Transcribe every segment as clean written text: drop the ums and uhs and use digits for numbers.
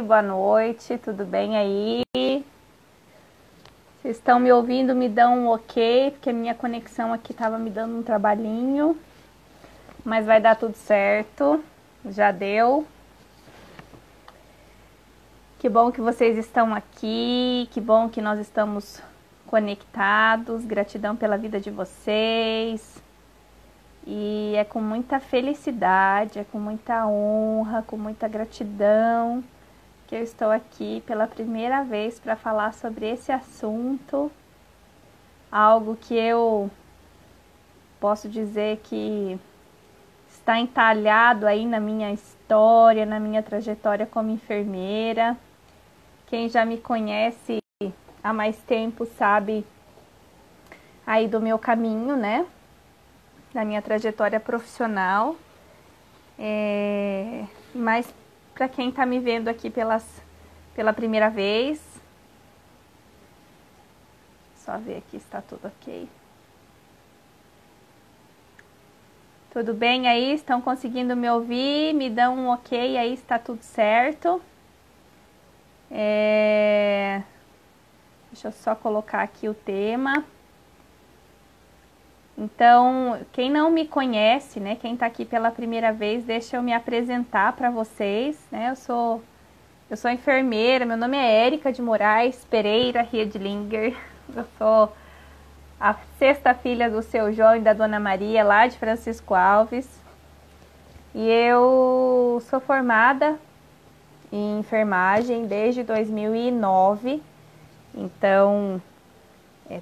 Boa noite, tudo bem aí? Vocês estão me ouvindo? Me dão um ok, porque a minha conexão aqui estava me dando um trabalhinho, mas vai dar tudo certo, já deu. Que bom que vocês estão aqui, que bom que nós estamos conectados, gratidão pela vida de vocês. E é com muita felicidade, é com muita honra, com muita gratidão que eu estou aqui pela primeira vez para falar sobre esse assunto, algo que eu posso dizer que está entalhado aí na minha história, na minha trajetória como enfermeira. Quem já me conhece há mais tempo sabe aí do meu caminho, né? Da minha trajetória profissional. Mas para quem está me vendo aqui pela primeira vez, só ver aqui se está tudo ok. Tudo bem aí? Estão conseguindo me ouvir? Me dão um ok aí, está tudo certo. Deixa eu só colocar aqui o tema. Então, quem não me conhece, né, quem está aqui pela primeira vez, deixa eu me apresentar para vocês, né? Eu sou enfermeira, meu nome é Érica de Moraes Pereira Riedlinger. Eu sou a sexta filha do seu João e da Dona Maria, lá de Francisco Alves. E eu sou formada em enfermagem desde 2009. Então,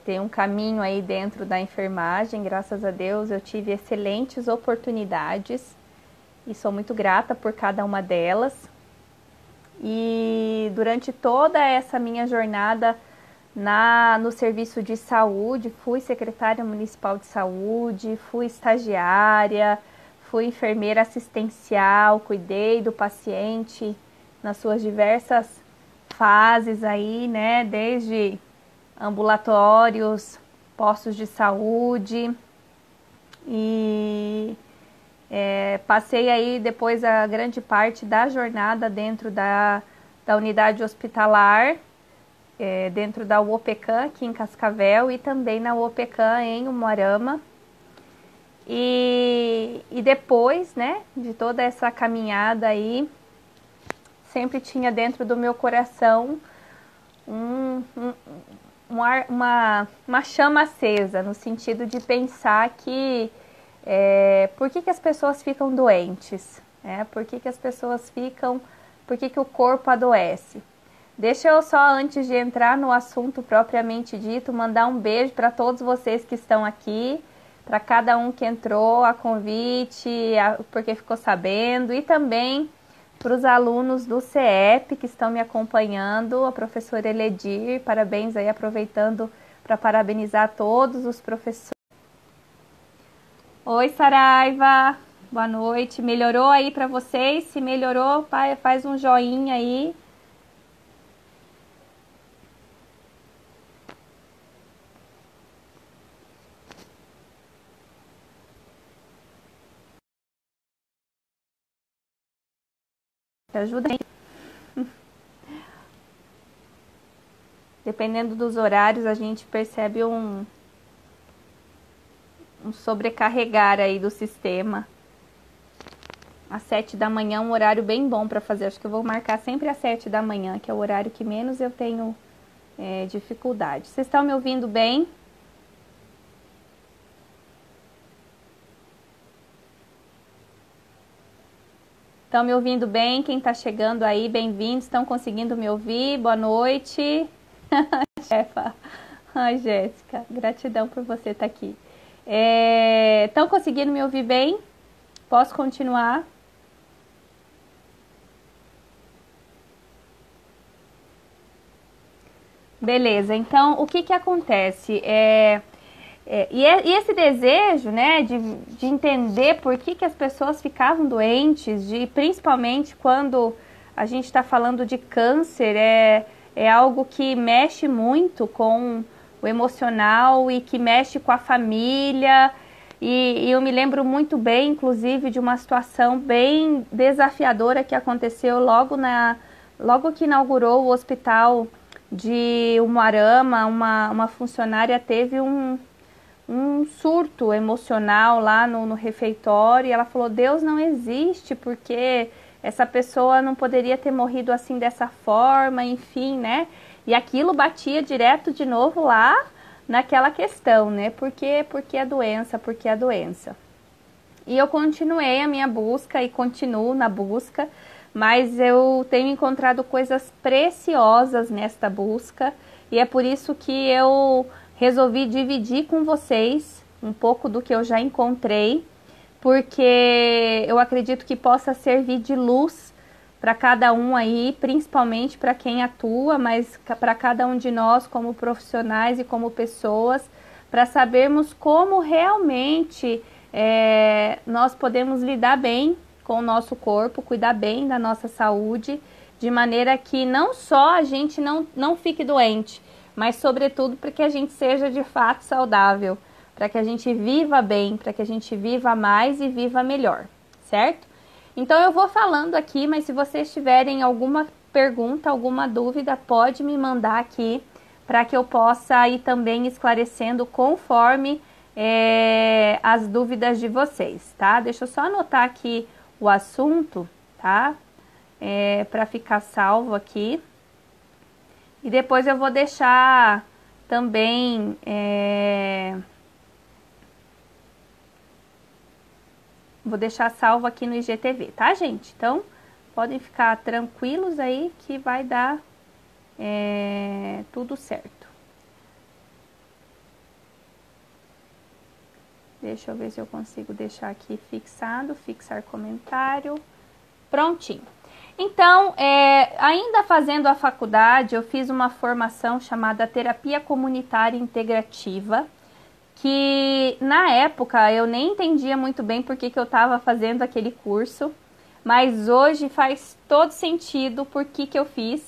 tem um caminho aí dentro da enfermagem, graças a Deus eu tive excelentes oportunidades e sou muito grata por cada uma delas. E durante toda essa minha jornada no serviço de saúde, fui secretária municipal de saúde, fui estagiária, fui enfermeira assistencial, cuidei do paciente nas suas diversas fases aí, né, desde ambulatórios, postos de saúde e passei aí depois a grande parte da jornada dentro da unidade hospitalar, dentro da UOPECAM aqui em Cascavel e também na UOPECAM em Umuarama. E depois, né, de toda essa caminhada aí, sempre tinha dentro do meu coração uma chama acesa, no sentido de pensar que por que as pessoas ficam doentes? Por que as pessoas ficam, por que o corpo adoece? Deixa eu só, antes de entrar no assunto propriamente dito, mandar um beijo para todos vocês que estão aqui, para cada um que entrou a convite, porque ficou sabendo, e também para os alunos do CEP que estão me acompanhando, a professora Eledir, parabéns aí, aproveitando para parabenizar todos os professores. Oi, Saraiva, boa noite, melhorou aí para vocês? Se melhorou, faz um joinha aí. Ajuda aí. Dependendo dos horários, a gente percebe um sobrecarregar aí do sistema. Às 7 da manhã é um horário bem bom para fazer. Acho que eu vou marcar sempre às 7 da manhã, que é o horário que menos eu tenho dificuldade. Vocês estão me ouvindo bem? Estão me ouvindo bem? Quem está chegando aí, bem-vindos. Estão conseguindo me ouvir? Boa noite. Chefa. Ai, Jéssica, gratidão por você estar aqui. Estão conseguindo me ouvir bem? Posso continuar? Beleza, então o que acontece? E esse desejo, né, de entender por que as pessoas ficavam doentes, principalmente quando a gente está falando de câncer, é algo que mexe muito com o emocional e que mexe com a família. E eu me lembro muito bem, inclusive, de uma situação bem desafiadora que aconteceu logo que inaugurou o hospital de Umuarama. Uma funcionária teve um surto emocional lá no refeitório, e ela falou: Deus não existe, porque essa pessoa não poderia ter morrido assim dessa forma, enfim, né? E aquilo batia direto de novo lá naquela questão, né? Por que a doença? Por que a doença? E eu continuei a minha busca e continuo na busca, mas eu tenho encontrado coisas preciosas nesta busca, e é por isso que eu resolvi dividir com vocês um pouco do que eu já encontrei, porque eu acredito que possa servir de luz para cada um aí, principalmente para quem atua, mas para cada um de nós como profissionais e como pessoas, para sabermos como realmente nós podemos lidar bem com o nosso corpo, cuidar bem da nossa saúde, de maneira que não só a gente não fique doente, mas sobretudo para que a gente seja de fato saudável, para que a gente viva bem, para que a gente viva mais e viva melhor, certo? Então eu vou falando aqui, mas se vocês tiverem alguma pergunta, alguma dúvida, pode me mandar aqui, para que eu possa ir também esclarecendo conforme as dúvidas de vocês, tá? Deixa eu só anotar aqui o assunto, tá? Para ficar salvo aqui. E depois eu vou deixar também vou deixar salvo aqui no IGTV, tá, gente? Então, podem ficar tranquilos aí que vai dar tudo certo. Deixa eu ver se eu consigo deixar aqui fixado, fixar comentário. Prontinho. Então, ainda fazendo a faculdade, eu fiz uma formação chamada Terapia Comunitária Integrativa, que na época eu nem entendia muito bem por que eu estava fazendo aquele curso, mas hoje faz todo sentido por que eu fiz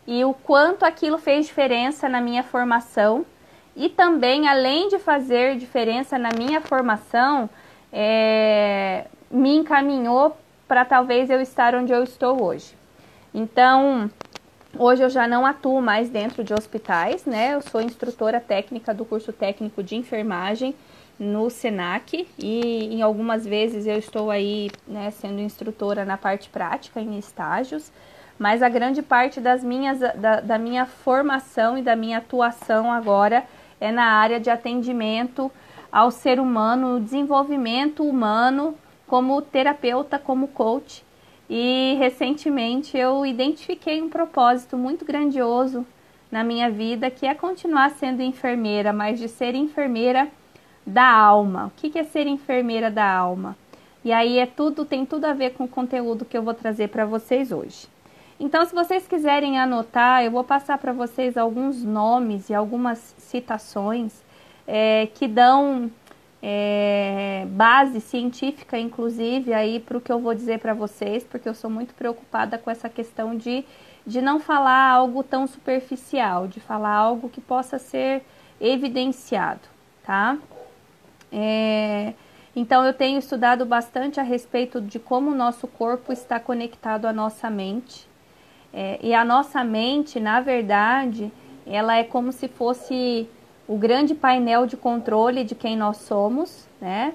e o quanto aquilo fez diferença na minha formação. E também, além de fazer diferença na minha formação, me encaminhou para talvez eu estar onde eu estou hoje. Então, hoje eu já não atuo mais dentro de hospitais, né? Eu sou instrutora técnica do curso técnico de enfermagem no Senac, e em algumas vezes eu estou aí, né, sendo instrutora na parte prática, em estágios, mas a grande parte da minha formação e da minha atuação agora é na área de atendimento ao ser humano, desenvolvimento humano, como terapeuta, como coach. E recentemente eu identifiquei um propósito muito grandioso na minha vida, que é continuar sendo enfermeira, mas de ser enfermeira da alma. O que é ser enfermeira da alma? E aí tem tudo a ver com o conteúdo que eu vou trazer para vocês hoje. Então, se vocês quiserem anotar, eu vou passar para vocês alguns nomes e algumas citações que dão base científica, inclusive, aí para o que eu vou dizer para vocês, porque eu sou muito preocupada com essa questão de não falar algo tão superficial, de falar algo que possa ser evidenciado, tá? Então, eu tenho estudado bastante a respeito de como o nosso corpo está conectado à nossa mente. E a nossa mente, na verdade, ela é como se fosse o grande painel de controle de quem nós somos, né?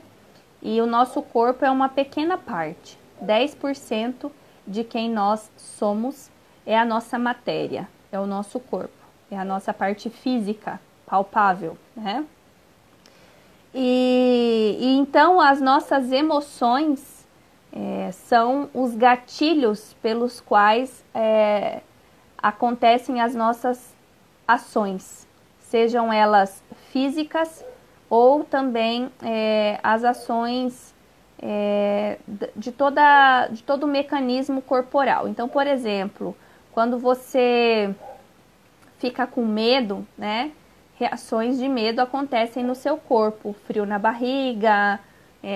E o nosso corpo é uma pequena parte. 10% de quem nós somos é a nossa matéria, é o nosso corpo, é a nossa parte física, palpável, né? E então as nossas emoções são os gatilhos pelos quais acontecem as nossas ações, sejam elas físicas ou também as ações de todo o mecanismo corporal. Então, por exemplo, quando você fica com medo, né, reações de medo acontecem no seu corpo, frio na barriga.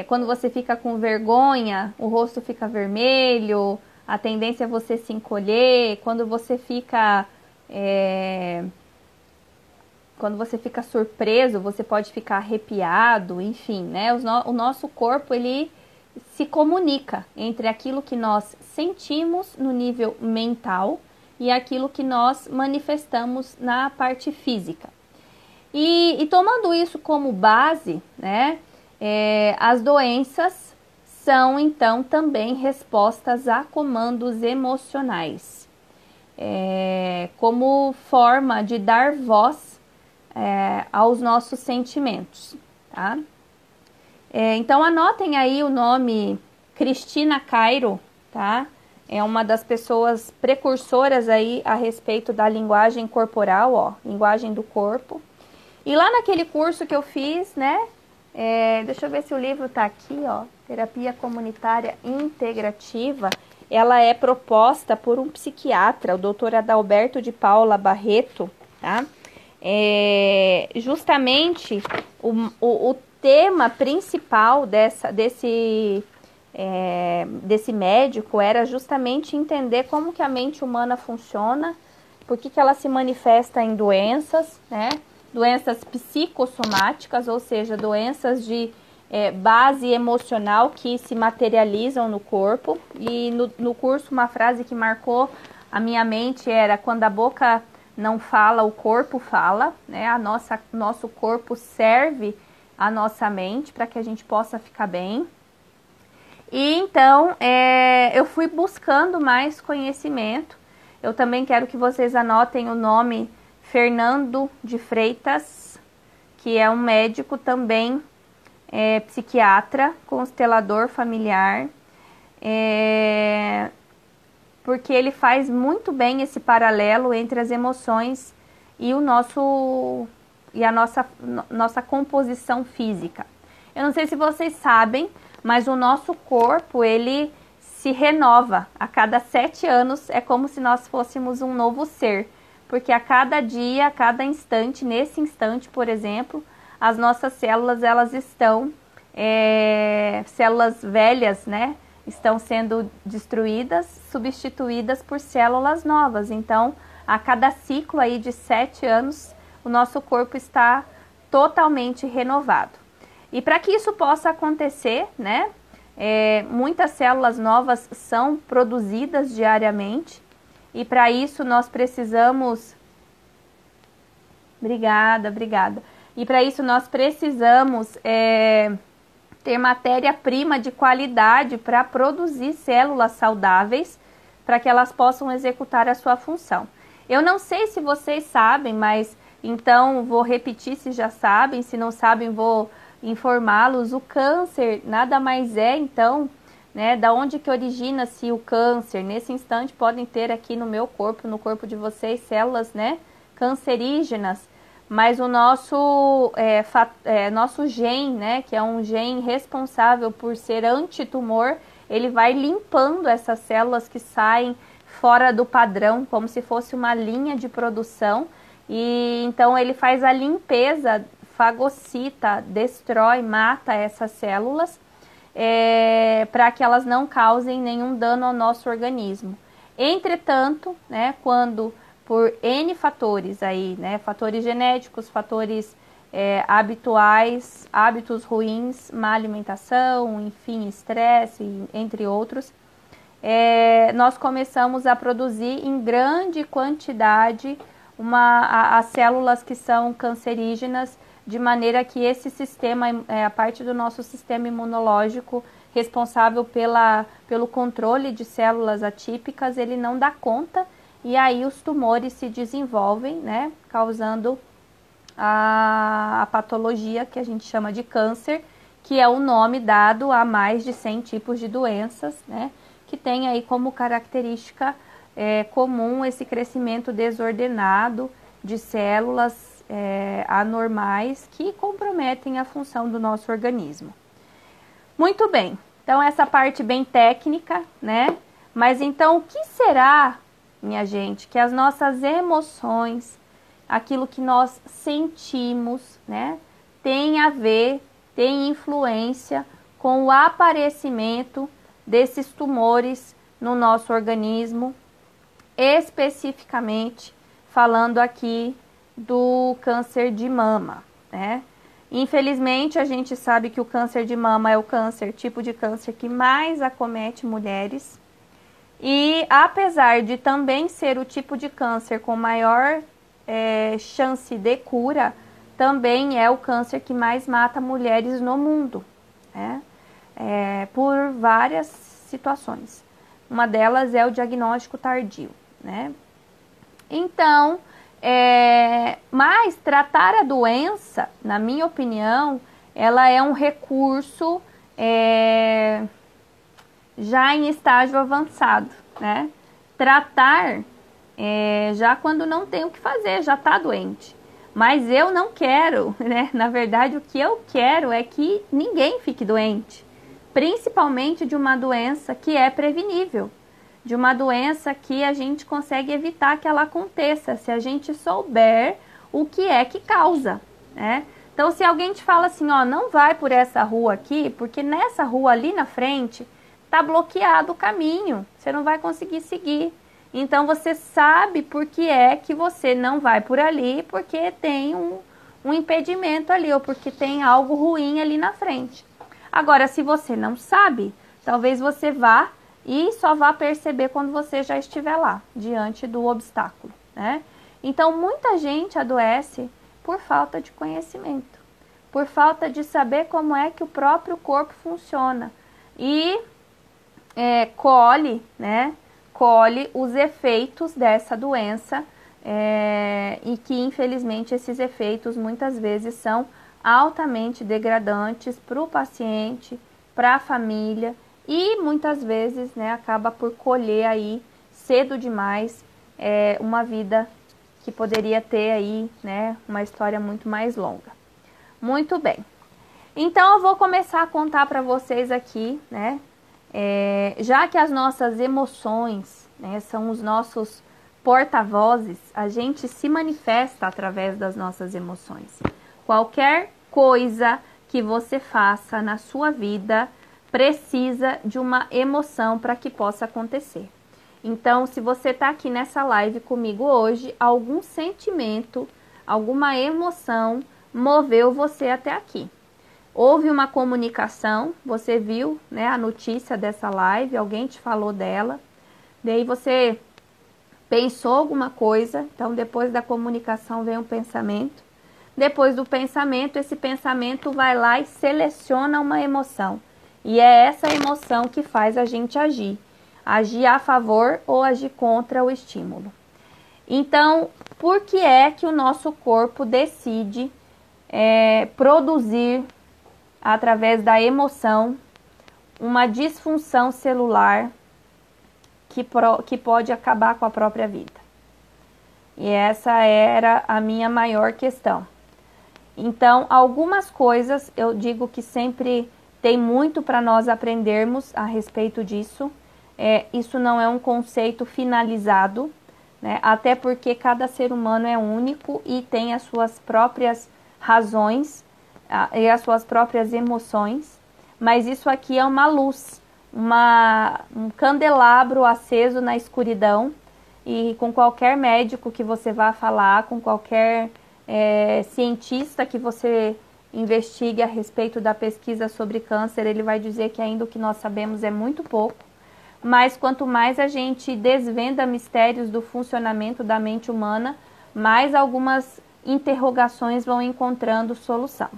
Quando você fica com vergonha, o rosto fica vermelho, a tendência é você se encolher. Quando você fica quando você fica surpreso, você pode ficar arrepiado, enfim, né? O nosso corpo, ele se comunica entre aquilo que nós sentimos no nível mental e aquilo que nós manifestamos na parte física. E tomando isso como base, né, as doenças são então também respostas a comandos emocionais, como forma de dar voz aos nossos sentimentos, tá? Então anotem aí o nome Cristina Cairo, tá? É uma das pessoas precursoras aí a respeito da linguagem corporal, ó, linguagem do corpo. E lá naquele curso que eu fiz, né? Deixa eu ver se o livro tá aqui, ó. Terapia Comunitária Integrativa. Ela é proposta por um psiquiatra, o Dr. Adalberto de Paula Barreto, tá? Justamente o tema principal desse médico era justamente entender como que a mente humana funciona, por que ela se manifesta em doenças, né? Doenças psicossomáticas, ou seja, doenças de base emocional que se materializam no corpo. E no curso uma frase que marcou a minha mente era: quando a boca não fala, o corpo fala, né? Nosso corpo serve a nossa mente para que a gente possa ficar bem. E então eu fui buscando mais conhecimento. Eu também quero que vocês anotem o nome Fernando de Freitas, que é um médico também, psiquiatra, constelador familiar, porque ele faz muito bem esse paralelo entre as emoções e a nossa composição física. Eu não sei se vocês sabem, mas o nosso corpo, ele se renova a cada 7 anos, é como se nós fôssemos um novo ser. Porque a cada dia, a cada instante, nesse instante, por exemplo, as nossas células, elas estão, células velhas, né? Estão sendo destruídas, substituídas por células novas. Então, a cada ciclo aí de 7 anos, o nosso corpo está totalmente renovado. E para que isso possa acontecer, né? Muitas células novas são produzidas diariamente. E para isso nós precisamos... Obrigada. E para isso nós precisamos ter matéria-prima de qualidade para produzir células saudáveis, para que elas possam executar a sua função. Eu não sei se vocês sabem, mas então vou repetir se já sabem, se não sabem vou informá-los. O câncer nada mais é então... né, da onde que origina-se o câncer. Nesse instante podem ter aqui no meu corpo, no corpo de vocês, células, né, cancerígenas, mas o nosso gene, né, que é um gene responsável por ser antitumor, ele vai limpando essas células que saem fora do padrão, como se fosse uma linha de produção, e então ele faz a limpeza, fagocita, destrói, mata essas células, para que elas não causem nenhum dano ao nosso organismo. Entretanto, né, quando por N fatores aí, né, fatores genéticos, fatores habituais, hábitos ruins, má alimentação, enfim, estresse, entre outros, nós começamos a produzir em grande quantidade as células que são cancerígenas, de maneira que esse sistema, a parte do nosso sistema imunológico responsável pelo controle de células atípicas, ele não dá conta, e aí os tumores se desenvolvem, né, causando a patologia que a gente chama de câncer, que é o nome dado a mais de 100 tipos de doenças, né, que tem aí como característica comum esse crescimento desordenado de células anormais que comprometem a função do nosso organismo. Muito bem, então essa parte bem técnica, né? Mas então o que será, minha gente, que as nossas emoções, aquilo que nós sentimos, né, tem a ver, tem influência com o aparecimento desses tumores no nosso organismo, especificamente falando aqui do câncer de mama, né? Infelizmente, a gente sabe que o câncer de mama é o tipo de câncer que mais acomete mulheres. E apesar de também ser o tipo de câncer com maior chance de cura, também é o câncer que mais mata mulheres no mundo, né? Por várias situações. Uma delas é o diagnóstico tardio, né? Então, mas tratar a doença, na minha opinião, ela é um recurso já em estágio avançado, né? Tratar já quando não tem o que fazer, já está doente. Mas eu não quero, né? Na verdade, o que eu quero é que ninguém fique doente, principalmente de uma doença que é prevenível, de uma doença que a gente consegue evitar que ela aconteça, se a gente souber o que é que causa, né? Então, se alguém te fala assim, ó, não vai por essa rua aqui, porque nessa rua ali na frente tá bloqueado o caminho, você não vai conseguir seguir. Então, você sabe por que é que você não vai por ali, porque tem um impedimento ali, ou porque tem algo ruim ali na frente. Agora, se você não sabe, talvez você vá e só vá perceber quando você já estiver lá, diante do obstáculo, né? Então, muita gente adoece por falta de conhecimento, por falta de saber como é que o próprio corpo funciona. E colhe os efeitos dessa doença, e que, infelizmente, esses efeitos muitas vezes são altamente degradantes para o paciente, para a família, e muitas vezes, né, acaba por colher aí cedo demais uma vida que poderia ter aí, né, uma história muito mais longa. Muito bem. Então eu vou começar a contar para vocês aqui, né, já que as nossas emoções, né, são os nossos porta-vozes, a gente se manifesta através das nossas emoções. Qualquer coisa que você faça na sua vida precisa de uma emoção para que possa acontecer. Então, se você está aqui nessa live comigo hoje, algum sentimento, alguma emoção moveu você até aqui. Houve uma comunicação, você viu, né, a notícia dessa live, alguém te falou dela, daí você pensou alguma coisa, então depois da comunicação vem um pensamento. Depois do pensamento, esse pensamento vai lá e seleciona uma emoção. E é essa emoção que faz a gente agir. Agir a favor ou agir contra o estímulo. Então, por que é que o nosso corpo decide produzir, através da emoção, uma disfunção celular que pode acabar com a própria vida? E essa era a minha maior questão. Então, algumas coisas eu digo que sempre tem muito para nós aprendermos a respeito disso. Isso não é um conceito finalizado, né? Até porque cada ser humano é único e tem as suas próprias razões e as suas próprias emoções. Mas isso aqui é uma luz, um candelabro aceso na escuridão. E com qualquer médico que você vá falar, com qualquer cientista que você investigue a respeito da pesquisa sobre câncer, ele vai dizer que ainda o que nós sabemos é muito pouco, mas quanto mais a gente desvenda mistérios do funcionamento da mente humana, mais algumas interrogações vão encontrando solução.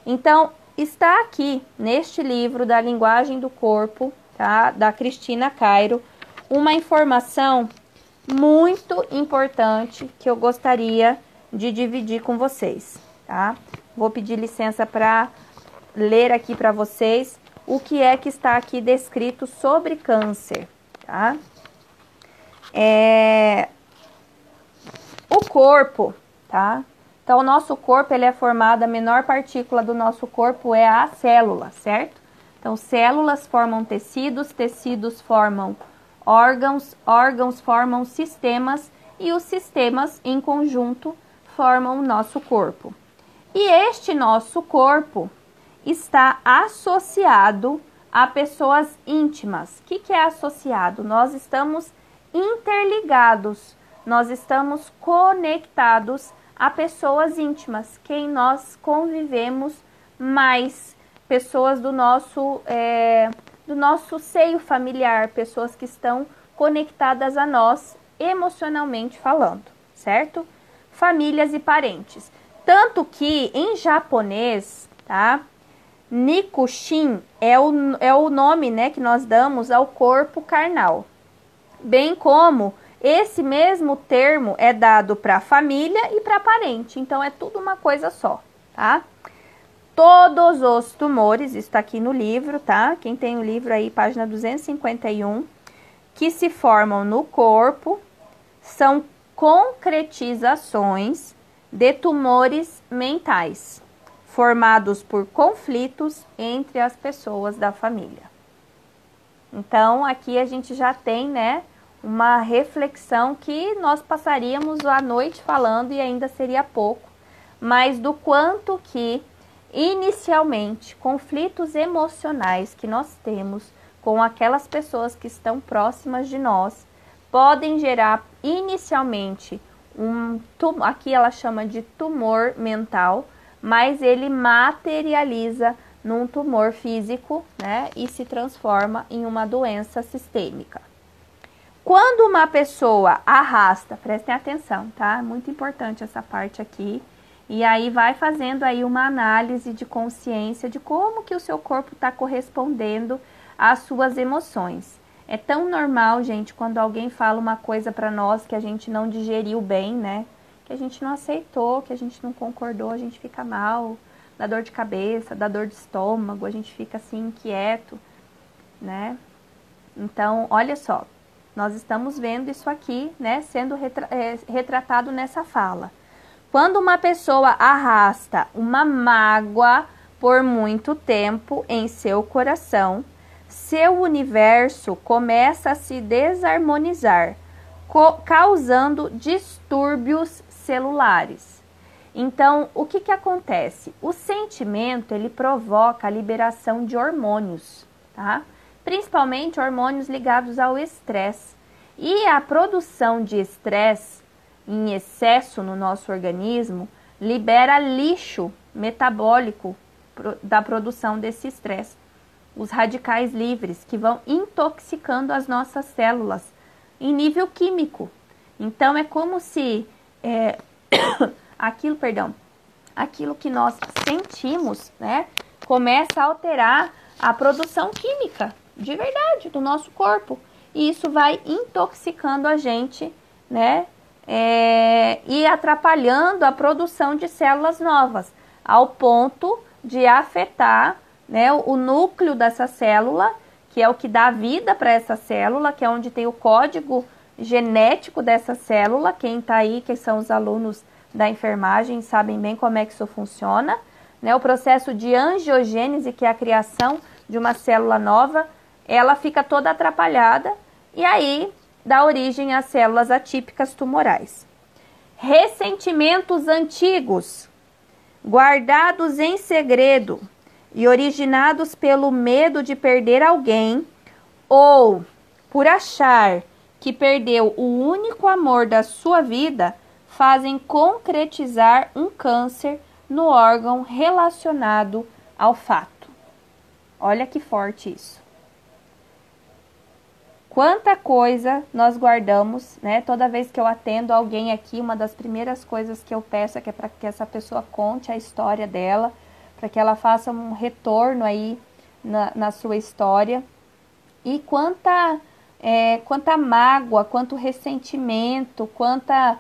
Então, está aqui neste livro da Linguagem do Corpo, tá, da Cristina Cairo, uma informação muito importante que eu gostaria de dividir com vocês, tá? Vou pedir licença para ler aqui para vocês o que é que está aqui descrito sobre câncer, tá? O corpo, tá? Então, o nosso corpo, ele é formado, a menor partícula do nosso corpo é a célula, certo? Então, células formam tecidos, tecidos formam órgãos, órgãos formam sistemas e os sistemas, em conjunto, formam o nosso corpo. E este nosso corpo está associado a pessoas íntimas. O que é associado? Nós estamos interligados, nós estamos conectados a pessoas íntimas, quem nós convivemos mais, pessoas do nosso seio familiar, pessoas que estão conectadas a nós emocionalmente falando, certo? Famílias e parentes. Tanto que em japonês, tá? Nikushin é o nome, né, que nós damos ao corpo carnal. Bem como esse mesmo termo é dado para família e para parente. Então é tudo uma coisa só, tá? Todos os tumores, está aqui no livro, tá? Quem tem o livro aí, página 251, que se formam no corpo, são concretizações de tumores mentais, formados por conflitos entre as pessoas da família. Então, aqui a gente já tem, né, uma reflexão que nós passaríamos a noite falando e ainda seria pouco, mas do quanto que, inicialmente, conflitos emocionais que nós temos com aquelas pessoas que estão próximas de nós, podem gerar, inicialmente, aqui ela chama de tumor mental, mas ele materializa num tumor físico, né, e se transforma em uma doença sistêmica. Quando uma pessoa arrasta, prestem atenção, tá? Muito importante essa parte aqui. E aí vai fazendo aí uma análise de consciência de como que o seu corpo está correspondendo às suas emoções. É tão normal, gente, quando alguém fala uma coisa para nós que a gente não digeriu bem, né? Que a gente não aceitou, que a gente não concordou, a gente fica mal, dá dor de cabeça, dá dor de estômago, a gente fica assim inquieto, né? Então, olha só, nós estamos vendo isso aqui, né, sendo retratado nessa fala. Quando uma pessoa arrasta uma mágoa por muito tempo em seu coração, seu universo começa a se desarmonizar, causando distúrbios celulares. Então, o que acontece? O sentimento, ele provoca a liberação de hormônios, tá? Principalmente hormônios ligados ao estresse. E a produção de estresse em excesso no nosso organismo libera lixo metabólico da produção desse estresse. Os radicais livres que vão intoxicando as nossas células em nível químico. Então é como se aquilo que nós sentimos, né, começa a alterar a produção química de verdade do nosso corpo. E isso vai intoxicando a gente, né, e atrapalhando a produção de células novas, ao ponto de afetar, né, o núcleo dessa célula, que é o que dá vida para essa célula, que é onde tem o código genético dessa célula. Quem está aí, que são os alunos da enfermagem, sabem bem como é que isso funciona, né? O processo de angiogênese, que é a criação de uma célula nova, ela fica toda atrapalhada e aí dá origem às células atípicas tumorais. Ressentimentos antigos, guardados em segredo e originados pelo medo de perder alguém ou por achar que perdeu o único amor da sua vida, fazem concretizar um câncer no órgão relacionado ao fato. Olha que forte isso. Quanta coisa nós guardamos, né? Toda vez que eu atendo alguém aqui, uma das primeiras coisas que eu peço é para que essa pessoa conte a história dela, para que ela faça um retorno aí na sua história. E quanta mágoa, quanto ressentimento, quanta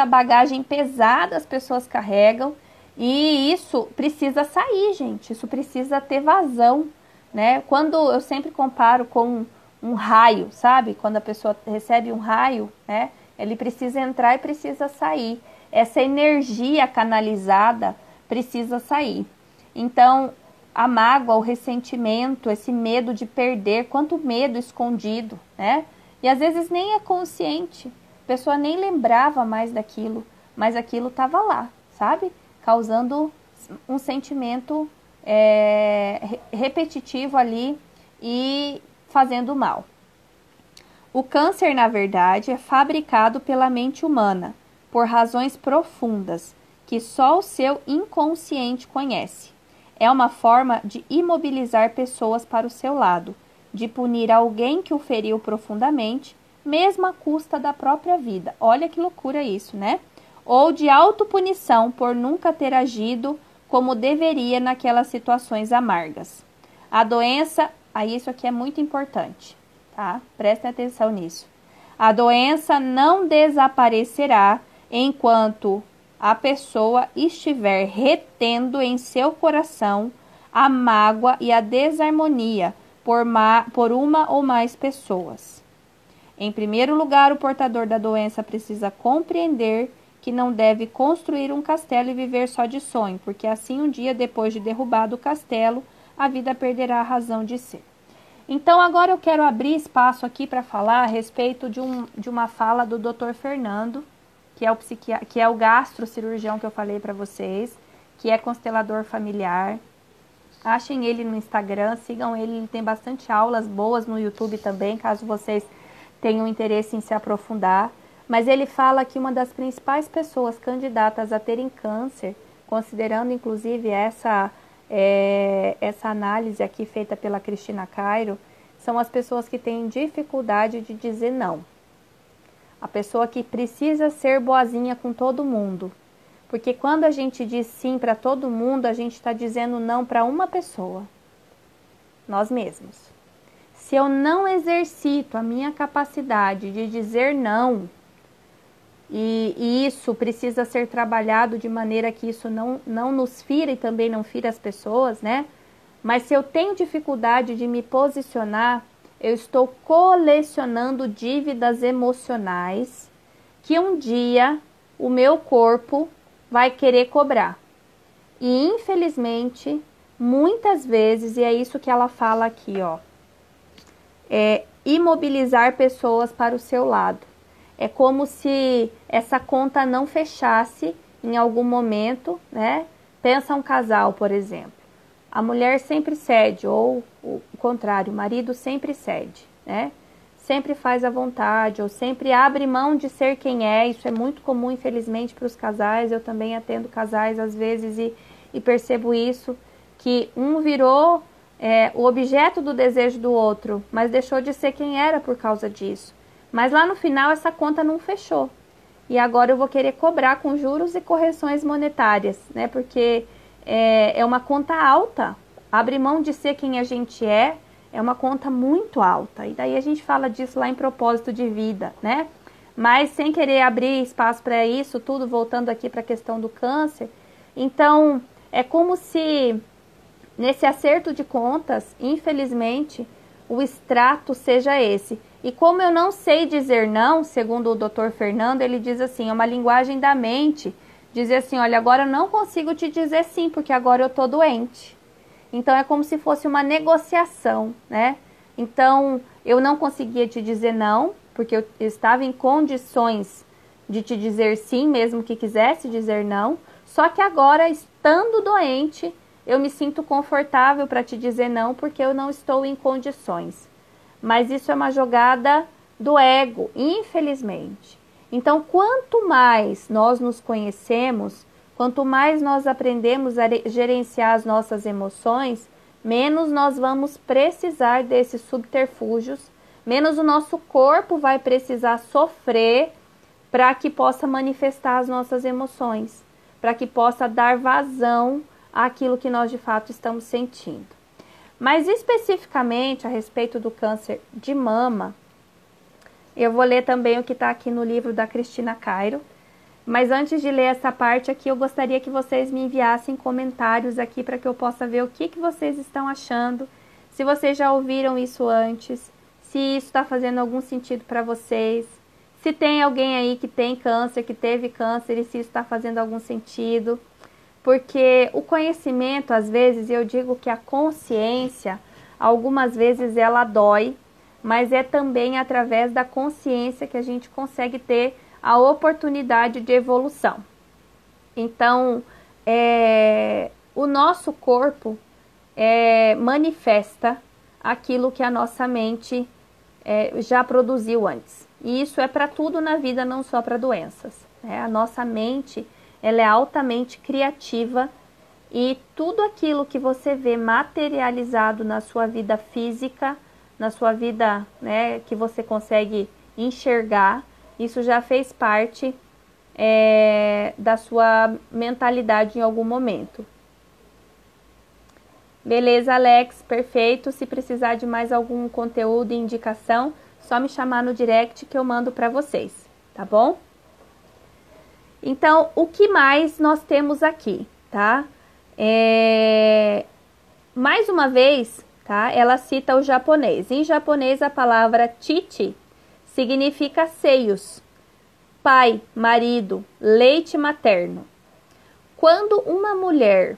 bagagem pesada as pessoas carregam. E isso precisa sair, gente. Isso precisa ter vazão, né? Quando eu sempre comparo com um raio, sabe? Quando a pessoa recebe um raio, né? Ele precisa entrar e precisa sair. Essa energia canalizada precisa sair. Então, a mágoa, o ressentimento, esse medo de perder, quanto medo escondido, né? E às vezes nem é consciente. A pessoa nem lembrava mais daquilo, mas aquilo estava lá, sabe? Causando um sentimento repetitivo ali e fazendo mal. O câncer, na verdade, é fabricado pela mente humana, por razões profundas que só o seu inconsciente conhece. É uma forma de imobilizar pessoas para o seu lado, de punir alguém que o feriu profundamente, mesmo à custa da própria vida. Olha que loucura isso, né? Ou de autopunição por nunca ter agido como deveria naquelas situações amargas. A doença, isso aqui é muito importante, tá? Prestem atenção nisso. A doença não desaparecerá enquanto a pessoa estiver retendo em seu coração a mágoa e a desarmonia por uma ou mais pessoas. Em primeiro lugar, o portador da doença precisa compreender que não deve construir um castelo e viver só de sonho, porque assim um dia depois de derrubado o castelo, a vida perderá a razão de ser. Então agora eu quero abrir espaço aqui para falar a respeito de uma fala do Dr. Fernando, que é o gastrocirurgião que eu falei para vocês, que é constelador familiar. Achem ele no Instagram, sigam ele, ele tem bastante aulas boas no YouTube também, caso vocês tenham interesse em se aprofundar. Mas ele fala que uma das principais pessoas candidatas a terem câncer, considerando inclusive essa análise aqui feita pela Cristina Cairo, são as pessoas que têm dificuldade de dizer não. A pessoa que precisa ser boazinha com todo mundo. Porque quando a gente diz sim para todo mundo, a gente está dizendo não para uma pessoa. Nós mesmos. Se eu não exercito a minha capacidade de dizer não, e isso precisa ser trabalhado de maneira que isso não nos fira e também não fira as pessoas, né? Mas se eu tenho dificuldade de me posicionar, eu estou colecionando dívidas emocionais que um dia o meu corpo vai querer cobrar. E infelizmente, muitas vezes, e é isso que ela fala aqui, ó, é imobilizar pessoas para o seu lado. É como se essa conta não fechasse em algum momento, né? Pensa um casal, por exemplo. A mulher sempre cede, ou o contrário, o marido sempre cede, né? Sempre faz a vontade, ou sempre abre mão de ser quem é. Isso é muito comum, infelizmente, para os casais. Eu também atendo casais às vezes e percebo isso, que um virou o objeto do desejo do outro, mas deixou de ser quem era por causa disso. Mas lá no final essa conta não fechou. E agora eu vou querer cobrar com juros e correções monetárias, né? Porque é uma conta alta. Abrir mão de ser quem a gente é uma conta muito alta. E daí a gente fala disso lá em propósito de vida, né? Mas sem querer abrir espaço para isso, tudo voltando aqui para a questão do câncer. Então, é como se nesse acerto de contas, infelizmente, o extrato seja esse. E como eu não sei dizer não, segundo o Dr. Fernando, ele diz assim, é uma linguagem da mente, dizer assim, olha, agora eu não consigo te dizer sim, porque agora eu tô doente. Então é como se fosse uma negociação, né? Então eu não conseguia te dizer não, porque eu estava em condições de te dizer sim, mesmo que quisesse dizer não. Só que agora, estando doente, eu me sinto confortável para te dizer não, porque eu não estou em condições. Mas isso é uma jogada do ego, infelizmente. Então, quanto mais nós nos conhecemos, quanto mais nós aprendemos a gerenciar as nossas emoções, menos nós vamos precisar desses subterfúgios, menos o nosso corpo vai precisar sofrer para que possa manifestar as nossas emoções, para que possa dar vazão àquilo que nós de fato estamos sentindo. Mas especificamente a respeito do câncer de mama, eu vou ler também o que está aqui no livro da Cristina Cairo. Mas antes de ler essa parte aqui, eu gostaria que vocês me enviassem comentários aqui para que eu possa ver o que vocês estão achando. Se vocês já ouviram isso antes, se isso está fazendo algum sentido para vocês. Se tem alguém aí que tem câncer, que teve câncer e se isso está fazendo algum sentido. Porque o conhecimento, às vezes, eu digo que a consciência, algumas vezes ela dói, mas é também através da consciência que a gente consegue ter a oportunidade de evolução. Então, o nosso corpo manifesta aquilo que a nossa mente já produziu antes. E isso é para tudo na vida, não só para doenças, né? A nossa mente, ela é altamente criativa e tudo aquilo que você vê materializado na sua vida física, na sua vida, né, que você consegue enxergar, isso já fez parte da sua mentalidade em algum momento. Beleza, Alex, perfeito. Se precisar de mais algum conteúdo e indicação, só me chamar no direct que eu mando para vocês, tá bom? Então, o que mais nós temos aqui, tá? Mais uma vez, tá? Ela cita o japonês. Em japonês, a palavra chichi significa seios, pai, marido, leite materno. Quando uma mulher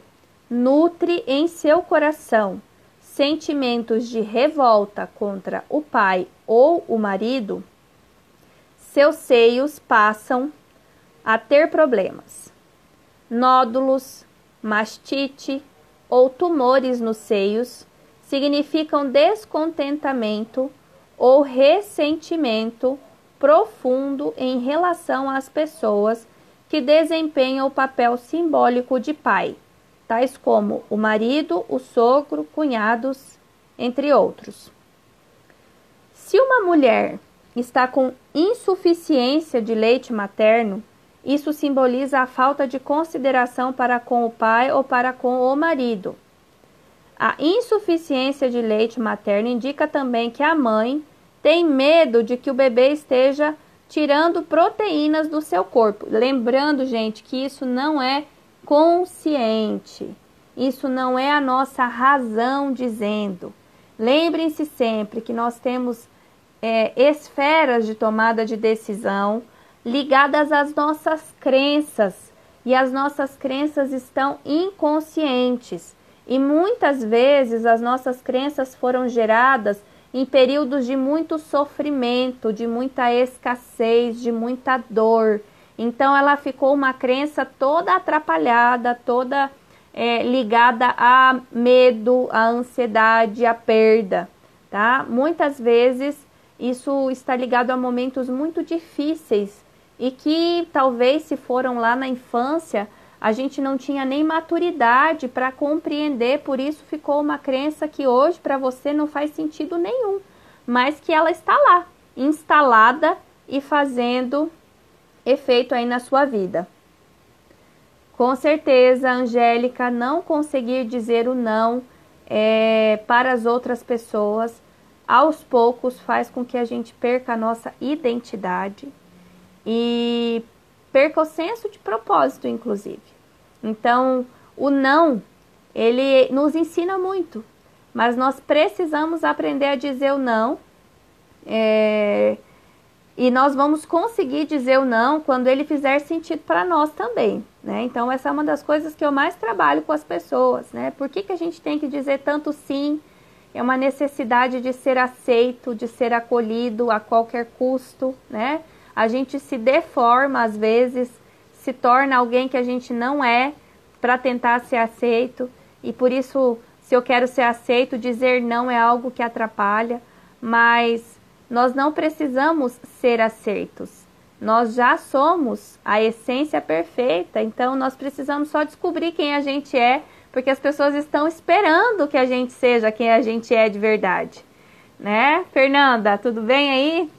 nutre em seu coração sentimentos de revolta contra o pai ou o marido, seus seios passam a ter problemas. Nódulos, mastite ou tumores nos seios significam descontentamento ou ressentimento profundo em relação às pessoas que desempenham o papel simbólico de pai, tais como o marido, o sogro, cunhados, entre outros. Se uma mulher está com insuficiência de leite materno, isso simboliza a falta de consideração para com o pai ou para com o marido. A insuficiência de leite materno indica também que a mãe tem medo de que o bebê esteja tirando proteínas do seu corpo. Lembrando, gente, que isso não é consciente. Isso não é a nossa razão dizendo. Lembrem-se sempre que nós temos esferas de tomada de decisão ligadas às nossas crenças. E as nossas crenças estão inconscientes. E muitas vezes as nossas crenças foram geradas em períodos de muito sofrimento, de muita escassez, de muita dor. Então ela ficou uma crença toda atrapalhada, toda ligada a medo, a ansiedade, a perda, tá? Muitas vezes isso está ligado a momentos muito difíceis e que talvez se foram lá na infância, a gente não tinha nem maturidade para compreender, por isso ficou uma crença que hoje para você não faz sentido nenhum, mas que ela está lá, instalada e fazendo efeito aí na sua vida. Com certeza, Angélica, não conseguir dizer o não para as outras pessoas, aos poucos faz com que a gente perca a nossa identidade e perca o senso de propósito, inclusive. Então, o não, ele nos ensina muito, mas nós precisamos aprender a dizer o não, e nós vamos conseguir dizer o não quando ele fizer sentido para nós também, né? Então, essa é uma das coisas que eu mais trabalho com as pessoas, né? Por que a gente tem que dizer tanto sim? É uma necessidade de ser aceito, de ser acolhido a qualquer custo, né? A gente se deforma às vezes, se torna alguém que a gente não é para tentar ser aceito. E por isso, se eu quero ser aceito, dizer não é algo que atrapalha. Mas nós não precisamos ser aceitos. Nós já somos a essência perfeita. Então, nós precisamos só descobrir quem a gente é, porque as pessoas estão esperando que a gente seja quem a gente é de verdade. Né? Fernanda, tudo bem aí?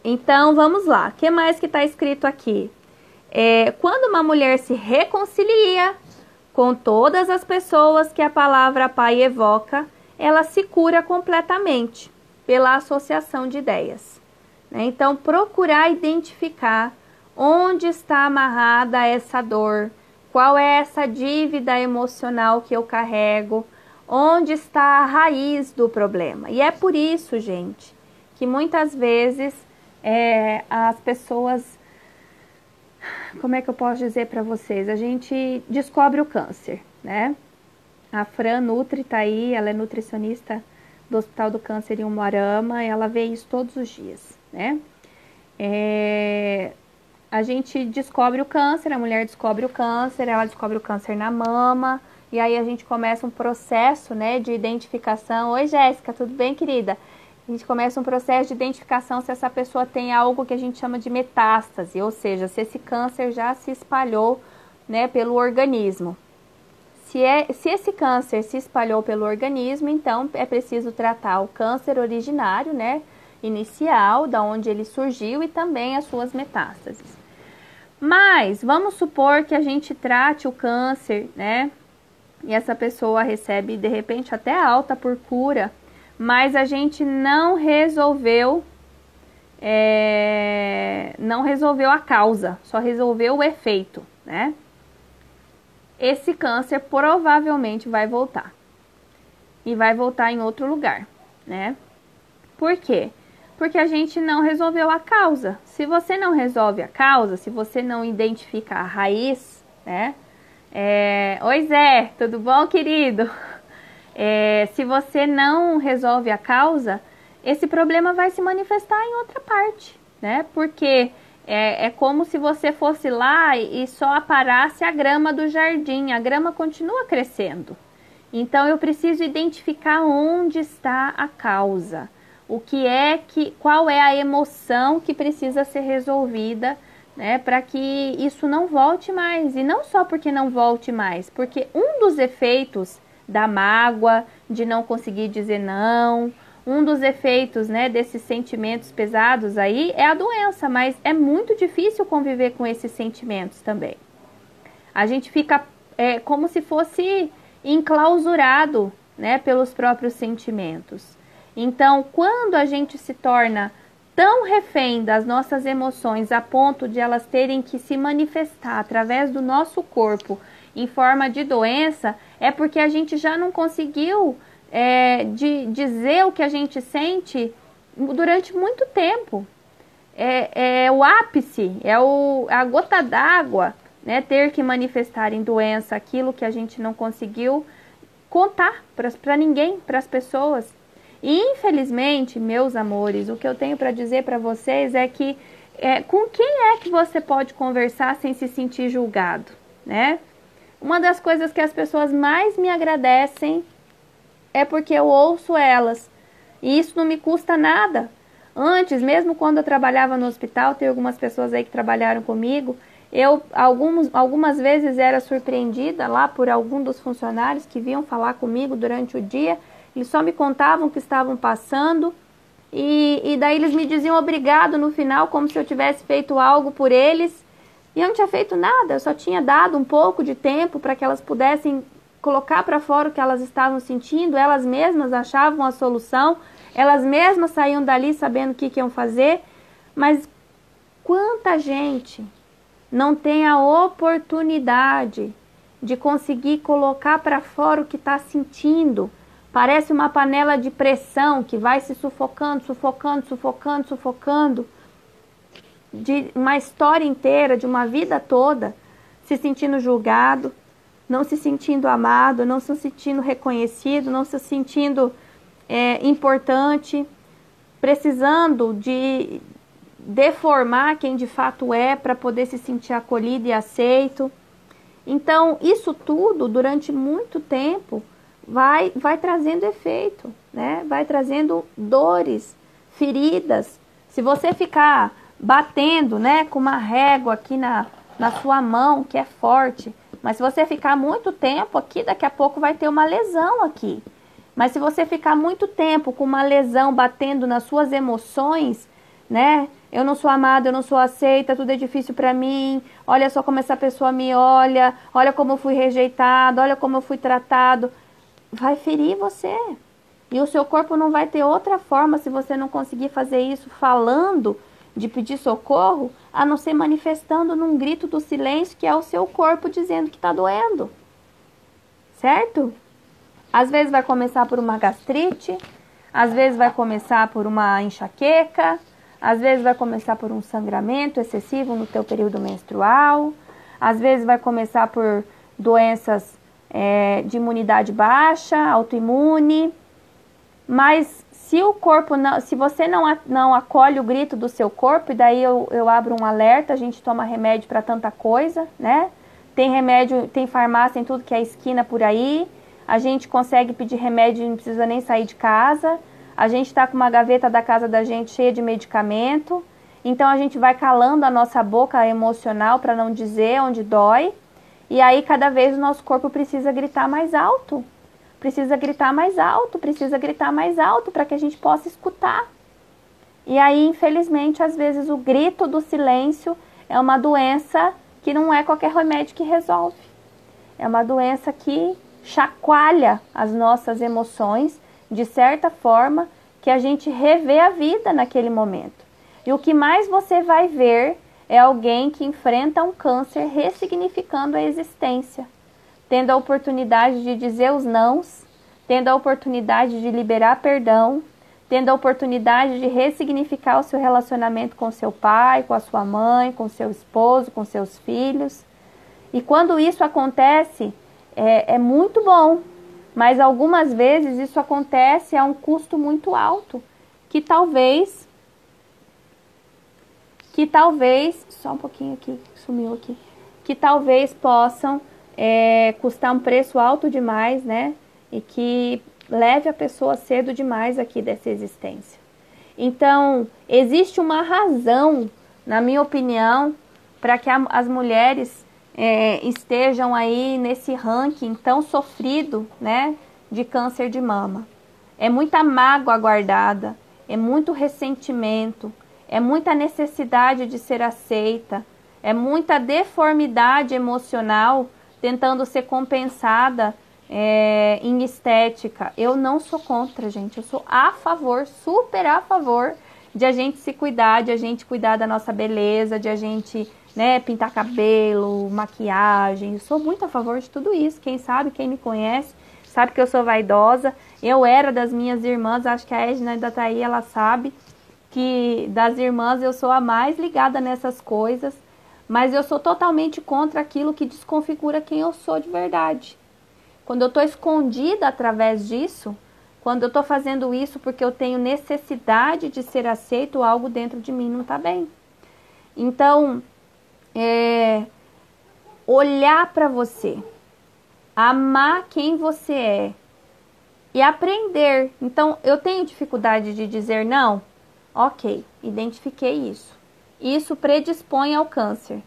Então, vamos lá. O que mais que está escrito aqui? Quando uma mulher se reconcilia com todas as pessoas que a palavra pai evoca, ela se cura completamente pela associação de ideias. Né? Então, procurar identificar onde está amarrada essa dor, qual é essa dívida emocional que eu carrego, onde está a raiz do problema. E é por isso, gente, que muitas vezes as pessoas, como é que eu posso dizer para vocês? A gente descobre o câncer, né? A Fran Nutri tá aí, ela é nutricionista do Hospital do Câncer em Umuarama, ela vê isso todos os dias, né? A gente descobre o câncer, a mulher descobre o câncer, ela descobre o câncer na mama, e aí a gente começa um processo, né, de identificação. Oi, Jéssica, tudo bem, querida? A gente começa um processo de identificação se essa pessoa tem algo que a gente chama de metástase, ou seja, se esse câncer já se espalhou, né, pelo organismo. Se esse câncer se espalhou pelo organismo, então é preciso tratar o câncer originário, né, inicial, da onde ele surgiu, e também as suas metástases. Mas vamos supor que a gente trate o câncer, né, e essa pessoa recebe de repente até alta por cura, mas a gente não resolveu a causa, só resolveu o efeito, né? Esse câncer provavelmente vai voltar. E vai voltar em outro lugar, né? Por quê? Porque a gente não resolveu a causa. Se você não resolve a causa, se você não identifica a raiz, né? Oi Zé, tudo bom, querido? Se você não resolve a causa, esse problema vai se manifestar em outra parte, né? Porque é como se você fosse lá e só aparasse a grama do jardim. A grama continua crescendo. Então eu preciso identificar onde está a causa. Qual é a emoção que precisa ser resolvida, né, para que isso não volte mais. E não só porque não volte mais, porque um dos efeitos da mágoa, de não conseguir dizer não, um dos efeitos, né, desses sentimentos pesados aí é a doença, mas é muito difícil conviver com esses sentimentos também. A gente fica como se fosse enclausurado, né, pelos próprios sentimentos. Então, quando a gente se torna tão refém das nossas emoções a ponto de elas terem que se manifestar através do nosso corpo em forma de doença, é porque a gente já não conseguiu dizer o que a gente sente durante muito tempo. É o ápice, a gota d'água, né, ter que manifestar em doença aquilo que a gente não conseguiu contar para ninguém, para as pessoas. E infelizmente, meus amores, o que eu tenho para dizer para vocês é que com quem é que você pode conversar sem se sentir julgado, né? Uma das coisas que as pessoas mais me agradecem é porque eu ouço elas. E isso não me custa nada. Antes, mesmo quando eu trabalhava no hospital, tem algumas pessoas aí que trabalharam comigo, eu algumas vezes era surpreendida lá por algum dos funcionários que vinham falar comigo durante o dia. Eles só me contavam o que estavam passando e daí eles me diziam obrigado no final, como se eu tivesse feito algo por eles. E eu não tinha feito nada, eu só tinha dado um pouco de tempo para que elas pudessem colocar para fora o que elas estavam sentindo. Elas mesmas achavam a solução, elas mesmas saíam dali sabendo o que iam fazer. Mas quanta gente não tem a oportunidade de conseguir colocar para fora o que está sentindo? Parece uma panela de pressão que vai se sufocando, sufocando, sufocando, sufocando. De uma história inteira, de uma vida toda, se sentindo julgado, não se sentindo amado, não se sentindo reconhecido, não se sentindo importante, precisando de deformar quem de fato é para poder se sentir acolhido e aceito. Então, isso tudo, durante muito tempo, vai trazendo efeito, né? Vai trazendo dores, feridas. Se você ficar batendo, né, com uma régua aqui na sua mão, que é forte, mas se você ficar muito tempo aqui, daqui a pouco vai ter uma lesão aqui. Mas se você ficar muito tempo com uma lesão batendo nas suas emoções, né? Eu não sou amada, eu não sou aceita, tudo é difícil para mim. Olha só como essa pessoa me olha, olha como eu fui rejeitado, olha como eu fui tratado. Vai ferir você. E o seu corpo não vai ter outra forma, se você não conseguir fazer isso falando, de pedir socorro, a não ser manifestando num grito do silêncio, que é o seu corpo dizendo que está doendo. Certo? Às vezes vai começar por uma gastrite, às vezes vai começar por uma enxaqueca, às vezes vai começar por um sangramento excessivo no teu período menstrual, às vezes vai começar por doenças de imunidade baixa, autoimune. Mas se você não acolhe o grito do seu corpo, e daí eu abro um alerta, a gente toma remédio para tanta coisa, né? Tem remédio, tem farmácia em tudo que é esquina por aí, a gente consegue pedir remédio e não precisa nem sair de casa. a gente está com uma gaveta da casa da gente cheia de medicamento, então a gente vai calando a nossa boca emocional para não dizer onde dói, e aí cada vez o nosso corpo precisa gritar mais alto, precisa gritar mais alto, precisa gritar mais alto para que a gente possa escutar. E aí, infelizmente, às vezes o grito do silêncio é uma doença que não é qualquer remédio que resolve. É uma doença que chacoalha as nossas emoções, de certa forma, que a gente revê a vida naquele momento. E o que mais você vai ver é alguém que enfrenta um câncer ressignificando a existência, tendo a oportunidade de dizer os nãos, tendo a oportunidade de liberar perdão, tendo a oportunidade de ressignificar o seu relacionamento com seu pai, com a sua mãe, com seu esposo, com seus filhos. E quando isso acontece, é muito bom, mas algumas vezes isso acontece a um custo muito alto, que talvez, só um pouquinho aqui, sumiu aqui, que talvez possam custar um preço alto demais, né? E que leve a pessoa cedo demais aqui dessa existência. Então, existe uma razão, na minha opinião, para que as mulheres estejam aí nesse ranking tão sofrido, né, de câncer de mama. É muita mágoa guardada, é muito ressentimento, é muita necessidade de ser aceita, é muita deformidade emocional tentando ser compensada em estética. Eu não sou contra, gente. Eu sou a favor, super a favor de a gente se cuidar, de a gente cuidar da nossa beleza, de a gente, né, pintar cabelo, maquiagem. Eu sou muito a favor de tudo isso. Quem sabe, quem me conhece, sabe que eu sou vaidosa. Eu era das minhas irmãs, acho que a Edna ainda tá aí, ela sabe que das irmãs eu sou a mais ligada nessas coisas, mas eu sou totalmente contra aquilo que desconfigura quem eu sou de verdade. Quando eu estou escondida através disso, quando eu estou fazendo isso porque eu tenho necessidade de ser aceito, algo dentro de mim não está bem. Então, olhar para você, amar quem você é e aprender. Então, eu tenho dificuldade de dizer não? Ok, identifiquei isso. Isso predispõe ao câncer.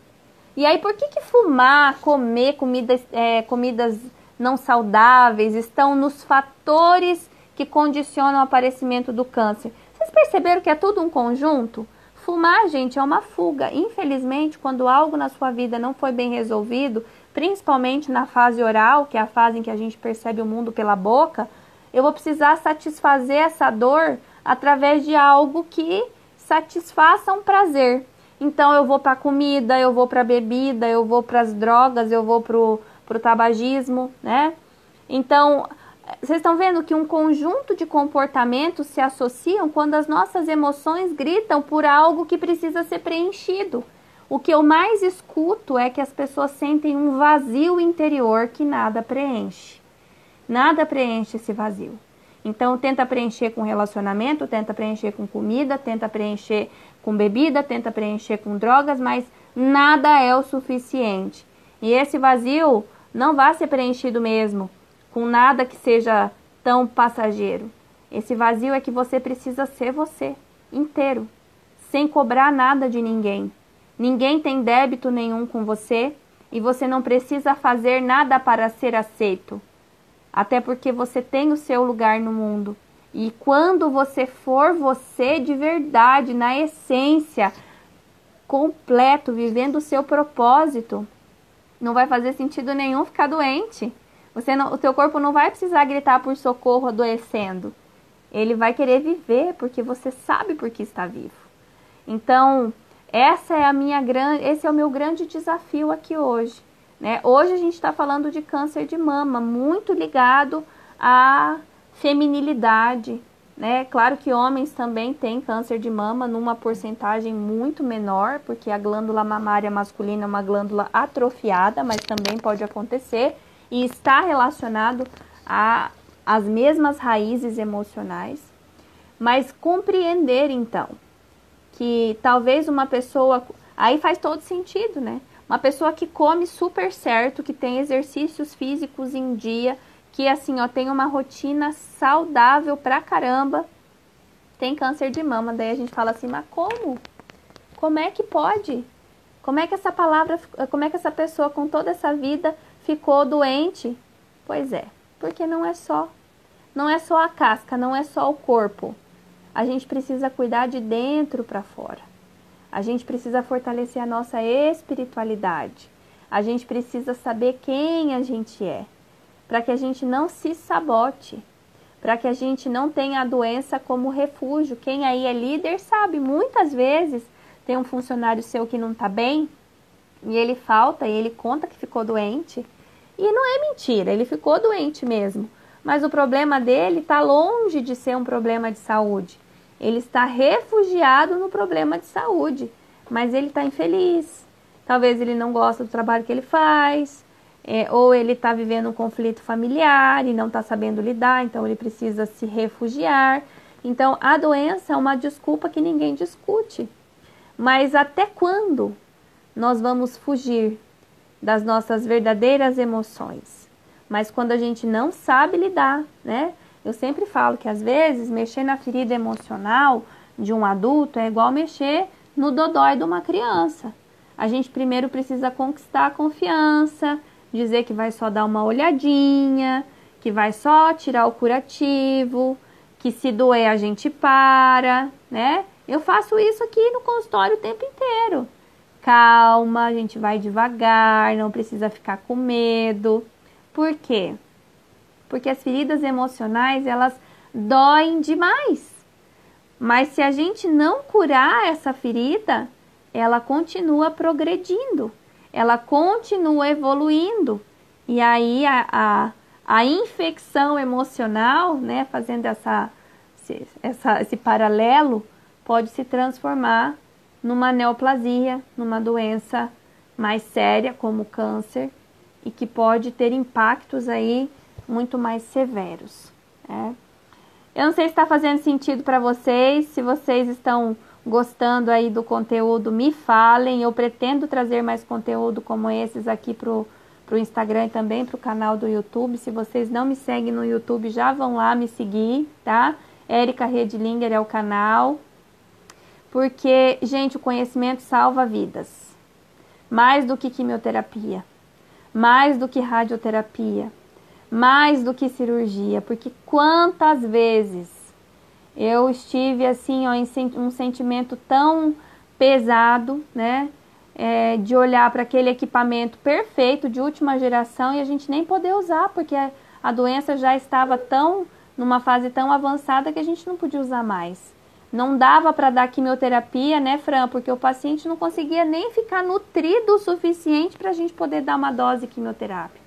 E aí, por que fumar, comer comidas não saudáveis estão nos fatores que condicionam o aparecimento do câncer? Vocês perceberam que é tudo um conjunto? Fumar, gente, é uma fuga. Infelizmente, quando algo na sua vida não foi bem resolvido, principalmente na fase oral, que é a fase em que a gente percebe o mundo pela boca, eu vou precisar satisfazer essa dor através de algo que satisfaça um prazer. Então, eu vou para a comida, eu vou para a bebida, eu vou para as drogas, eu vou para o tabagismo, né? Então, vocês estão vendo que um conjunto de comportamentos se associam quando as nossas emoções gritam por algo que precisa ser preenchido. O que eu mais escuto é que as pessoas sentem um vazio interior que nada preenche. Nada preenche esse vazio. Então, tenta preencher com relacionamento, tenta preencher com comida, tenta preencher com bebida, tenta preencher com drogas, mas nada é o suficiente. E esse vazio não vai ser preenchido mesmo com nada que seja tão passageiro. Esse vazio é que você precisa ser você, inteiro, sem cobrar nada de ninguém. Ninguém tem débito nenhum com você e você não precisa fazer nada para ser aceito. Até porque você tem o seu lugar no mundo. E quando você for você de verdade, na essência, completo, vivendo o seu propósito, não vai fazer sentido nenhum ficar doente. O teu corpo não vai precisar gritar por socorro adoecendo. Ele vai querer viver porque você sabe por que está vivo. Então, esse é o meu grande desafio aqui hoje, né? Hoje a gente está falando de câncer de mama, muito ligado à feminilidade, né? Claro que homens também têm câncer de mama numa porcentagem muito menor, porque a glândula mamária masculina é uma glândula atrofiada, mas também pode acontecer e está relacionado às mesmas raízes emocionais. Mas compreender então que talvez uma pessoa, aí faz todo sentido, né? Uma pessoa que come super certo, que tem exercícios físicos em dia, que assim, ó, tem uma rotina saudável pra caramba, tem câncer de mama. Daí a gente fala assim, mas como? Como é que pode? Como é que essa pessoa com toda essa vida ficou doente? Pois é, porque não é só a casca, não é só o corpo. A gente precisa cuidar de dentro para fora. A gente precisa fortalecer a nossa espiritualidade. A gente precisa saber quem a gente é, para que a gente não se sabote, para que a gente não tenha a doença como refúgio. Quem aí é líder sabe, muitas vezes tem um funcionário seu que não está bem, e ele falta, e ele conta que ficou doente, e não é mentira, ele ficou doente mesmo. Mas o problema dele está longe de ser um problema de saúde. Ele está refugiado no problema de saúde, mas ele está infeliz. Talvez ele não gosta do trabalho que ele faz, ou ele está vivendo um conflito familiar e não está sabendo lidar, então ele precisa se refugiar. Então a doença é uma desculpa que ninguém discute. Mas até quando nós vamos fugir das nossas verdadeiras emoções? Mas quando a gente não sabe lidar, né? Eu sempre falo que às vezes mexer na ferida emocional de um adulto é igual mexer no dodói de uma criança. A gente primeiro precisa conquistar a confiança, dizer que vai só dar uma olhadinha, que vai só tirar o curativo, que se doer a gente para, né? Eu faço isso aqui no consultório o tempo inteiro. Calma, a gente vai devagar, não precisa ficar com medo. Por quê? Porque as feridas emocionais, elas doem demais. Mas se a gente não curar essa ferida, ela continua progredindo, ela continua evoluindo. E aí a infecção emocional, né, fazendo esse paralelo, pode se transformar numa neoplasia, numa doença mais séria, como o câncer, e que pode ter impactos aí muito mais severos, né? Eu não sei se está fazendo sentido para vocês. Se vocês estão gostando aí do conteúdo, me falem. Eu pretendo trazer mais conteúdo como esses aqui pro Instagram e também pro canal do YouTube. Se vocês não me seguem no YouTube, já vão lá me seguir, tá? Érica Redlinger é o canal. Porque, gente, o conhecimento salva vidas. Mais do que quimioterapia, mais do que radioterapia, mais do que cirurgia. Porque quantas vezes eu estive assim, ó, em um sentimento tão pesado, né? De olhar para aquele equipamento perfeito, de última geração, e a gente nem poder usar, porque a doença já estava numa fase tão avançada que a gente não podia usar mais. Não dava para dar quimioterapia, né, Fran? Porque o paciente não conseguia nem ficar nutrido o suficiente para a gente poder dar uma dose quimioterápica.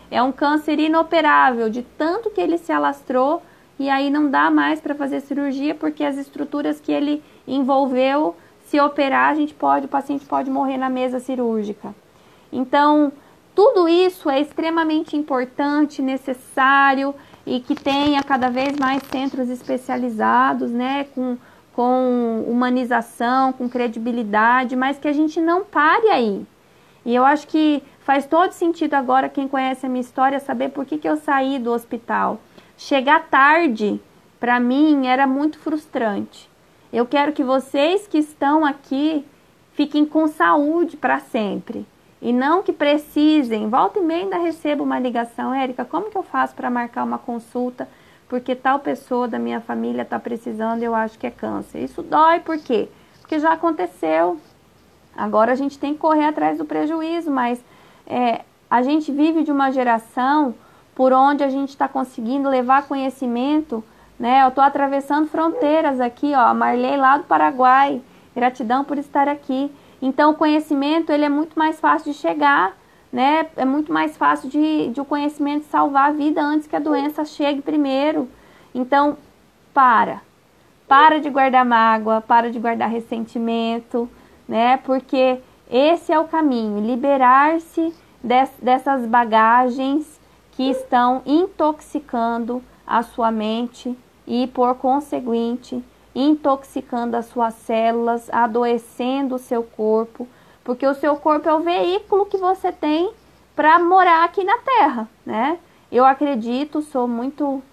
É um câncer inoperável, de tanto que ele se alastrou, e aí não dá mais para fazer cirurgia, porque as estruturas que ele envolveu, se operar, o paciente pode morrer na mesa cirúrgica. Então, tudo isso é extremamente importante, necessário, e que tenha cada vez mais centros especializados, né, com humanização, com credibilidade, mas que a gente não pare aí. E eu acho que faz todo sentido agora, quem conhece a minha história, saber por que eu saí do hospital. Chegar tarde, para mim, era muito frustrante. Eu quero que vocês que estão aqui fiquem com saúde para sempre. E não que precisem. Volta e meia ainda recebo uma ligação. Érica, como que eu faço para marcar uma consulta? Porque tal pessoa da minha família está precisando e eu acho que é câncer. Isso dói por quê? Porque já aconteceu. Agora a gente tem que correr atrás do prejuízo, mas a gente vive de uma geração por onde a gente está conseguindo levar conhecimento, né? Eu estou atravessando fronteiras aqui, ó, a Marley lá do Paraguai. Gratidão por estar aqui. Então o conhecimento, ele é muito mais fácil de chegar, né? É muito mais fácil de o conhecimento salvar a vida antes que a doença chegue primeiro. Então, para de guardar mágoa, para de guardar ressentimento, né? Porque esse é o caminho, liberar-se dessas bagagens que estão intoxicando a sua mente e, por conseguinte, intoxicando as suas células, adoecendo o seu corpo, porque o seu corpo é o veículo que você tem para morar aqui na Terra, né? Eu acredito, sou muito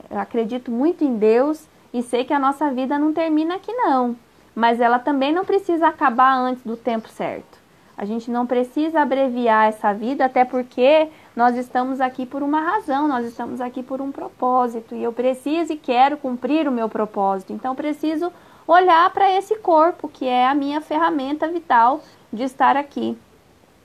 Eu acredito muito em Deus e sei que a nossa vida não termina aqui não. Mas ela também não precisa acabar antes do tempo certo. A gente não precisa abreviar essa vida, até porque nós estamos aqui por uma razão, nós estamos aqui por um propósito. E eu preciso e quero cumprir o meu propósito. Então, eu preciso olhar para esse corpo, que é a minha ferramenta vital de estar aqui.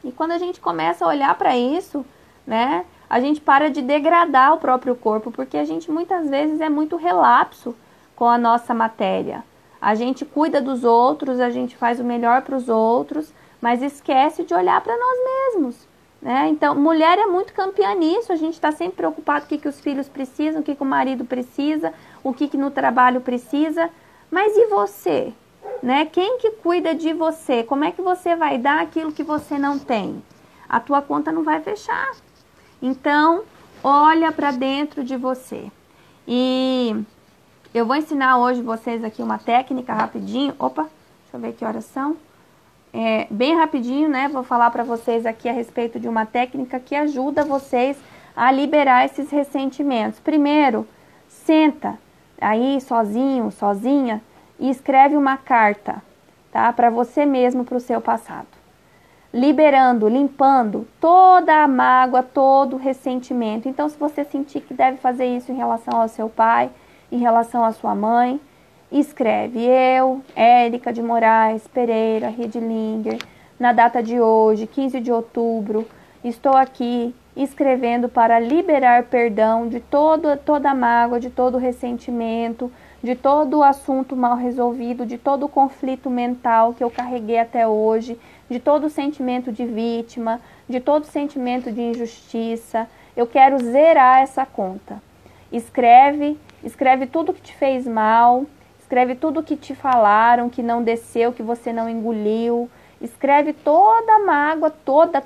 E quando a gente começa a olhar para isso, né, a gente para de degradar o próprio corpo, porque a gente muitas vezes é muito relapso com a nossa matéria. A gente cuida dos outros, a gente faz o melhor para os outros, mas esquece de olhar para nós mesmos, né? Então, mulher é muito campeã nisso, a gente está sempre preocupado com o que os filhos precisam, o que o marido precisa, o que no trabalho precisa, mas e você? Né? Quem que cuida de você? Como é que você vai dar aquilo que você não tem? A tua conta não vai fechar. Então, olha para dentro de você. E eu vou ensinar hoje vocês aqui uma técnica rapidinho. Opa, deixa eu ver que horas são. Bem rapidinho, né? Vou falar para vocês aqui a respeito de uma técnica que ajuda vocês a liberar esses ressentimentos. Primeiro, senta aí sozinho, sozinha, e escreve uma carta, tá? Para você mesmo, para o seu passado. Liberando, limpando toda a mágoa, todo o ressentimento. Então, se você sentir que deve fazer isso em relação ao seu pai, em relação à sua mãe, escreve: eu, Érica de Moraes Pereira Riedlinger, na data de hoje, 15 de outubro, estou aqui escrevendo para liberar perdão de toda a mágoa, de todo o ressentimento, de todo o assunto mal resolvido, de todo o conflito mental que eu carreguei até hoje, de todo o sentimento de vítima, de todo o sentimento de injustiça. Eu quero zerar essa conta. Escreve tudo que te fez mal, escreve tudo que te falaram, que não desceu, que você não engoliu. Escreve toda a mágoa, toda.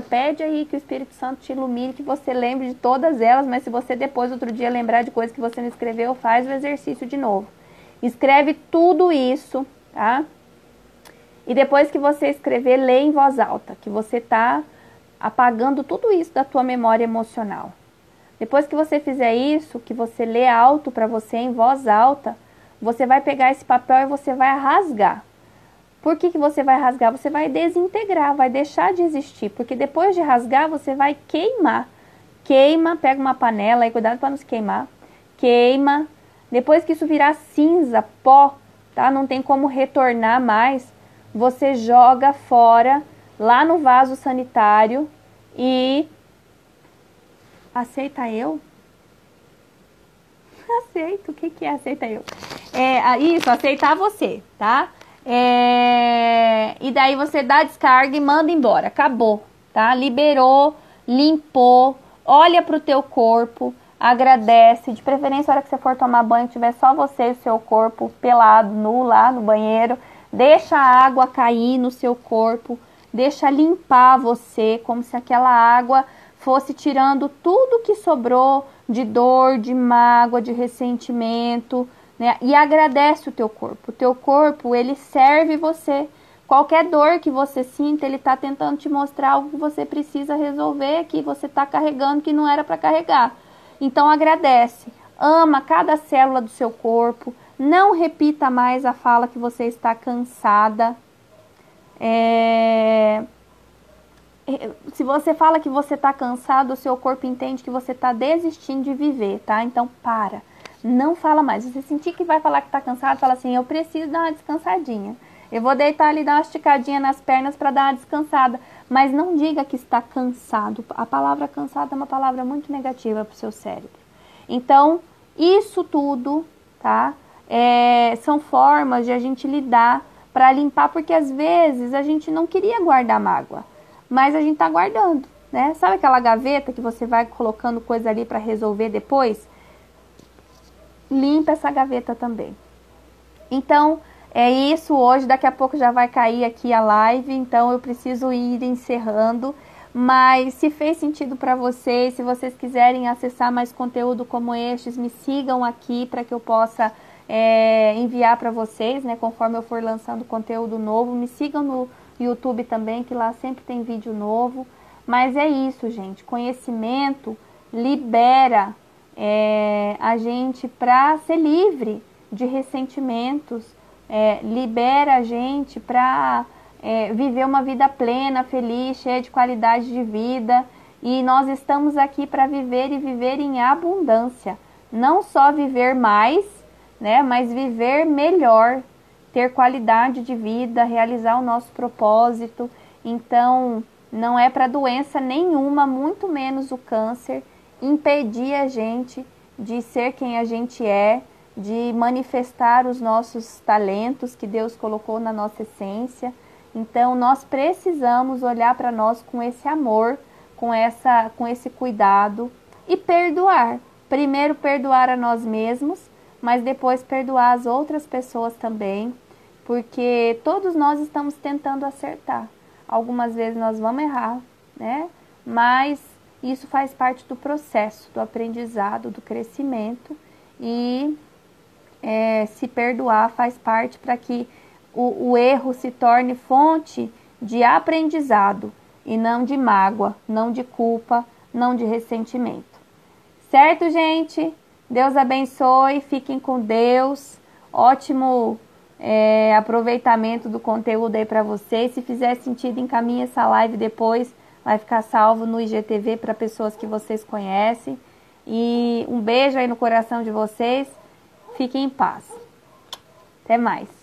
Pede aí que o Espírito Santo te ilumine, que você lembre de todas elas, mas se você depois, outro dia, lembrar de coisas que você não escreveu, faz o exercício de novo. Escreve tudo isso, tá? E depois que você escrever, lê em voz alta, que você está apagando tudo isso da tua memória emocional. Depois que você fizer isso, que você lê alto para você, em voz alta, você vai pegar esse papel e você vai rasgar. Por que você vai rasgar? Você vai desintegrar, vai deixar de existir. Porque depois de rasgar, você vai queimar. Queima, pega uma panela, aí cuidado para não se queimar. Queima. Depois que isso virar cinza, pó, tá? Não tem como retornar mais. Você joga fora, lá no vaso sanitário e... Aceita eu? Aceito. O que é aceita eu? Isso, aceitar você, tá? E daí você dá a descarga e manda embora. Acabou, tá? Liberou, limpou, olha pro teu corpo, agradece. De preferência, a hora que você for tomar banho, tiver só você e o seu corpo pelado, nu, lá no banheiro. Deixa a água cair no seu corpo, deixa limpar você, como se aquela água fosse tirando tudo que sobrou de dor, de mágoa, de ressentimento, né? E agradece o teu corpo. O teu corpo, ele serve você. Qualquer dor que você sinta, ele está tentando te mostrar algo que você precisa resolver, que você está carregando que não era para carregar. Então agradece. Ama cada célula do seu corpo. Não repita mais a fala que você está cansada. Se você fala que você está cansado, o seu corpo entende que você está desistindo de viver, tá? Então para. Não fala mais. Se você sentir que vai falar que está cansado, fala assim: eu preciso dar uma descansadinha. Eu vou deitar ali, dar uma esticadinha nas pernas para dar uma descansada. Mas não diga que está cansado. A palavra cansado é uma palavra muito negativa para o seu cérebro. Então, isso tudo, tá? São formas de a gente lidar para limpar, porque às vezes a gente não queria guardar mágoa, mas a gente está guardando, né? Sabe aquela gaveta que você vai colocando coisa ali para resolver depois? Limpa essa gaveta também. Então, é isso hoje. Daqui a pouco já vai cair aqui a live, então eu preciso ir encerrando. Mas se fez sentido para vocês, se vocês quiserem acessar mais conteúdo como estes, me sigam aqui para que eu possa enviar para vocês, né? Conforme eu for lançando conteúdo novo. Me sigam no YouTube também, que lá sempre tem vídeo novo. Mas é isso, gente. Conhecimento libera. a gente para ser livre de ressentimentos, libera a gente para viver uma vida plena, feliz, cheia de qualidade de vida. E nós estamos aqui para viver e viver em abundância. Não só viver mais, né, mas viver melhor, ter qualidade de vida, realizar o nosso propósito. Então, não é para doença nenhuma, muito menos o câncer, impedir a gente de ser quem a gente é, de manifestar os nossos talentos que Deus colocou na nossa essência. Então, nós precisamos olhar para nós com esse amor, com esse cuidado e perdoar. Primeiro perdoar a nós mesmos, mas depois perdoar as outras pessoas também, porque todos nós estamos tentando acertar. Algumas vezes nós vamos errar, né? Mas isso faz parte do processo, do aprendizado, do crescimento, e se perdoar faz parte para que o erro se torne fonte de aprendizado e não de mágoa, não de culpa, não de ressentimento. Certo, gente? Deus abençoe, fiquem com Deus. Ótimo aproveitamento do conteúdo aí para vocês. Se fizer sentido, encaminhe essa live depois. Vai ficar salvo no IGTV para pessoas que vocês conhecem. E um beijo aí no coração de vocês. Fiquem em paz. Até mais.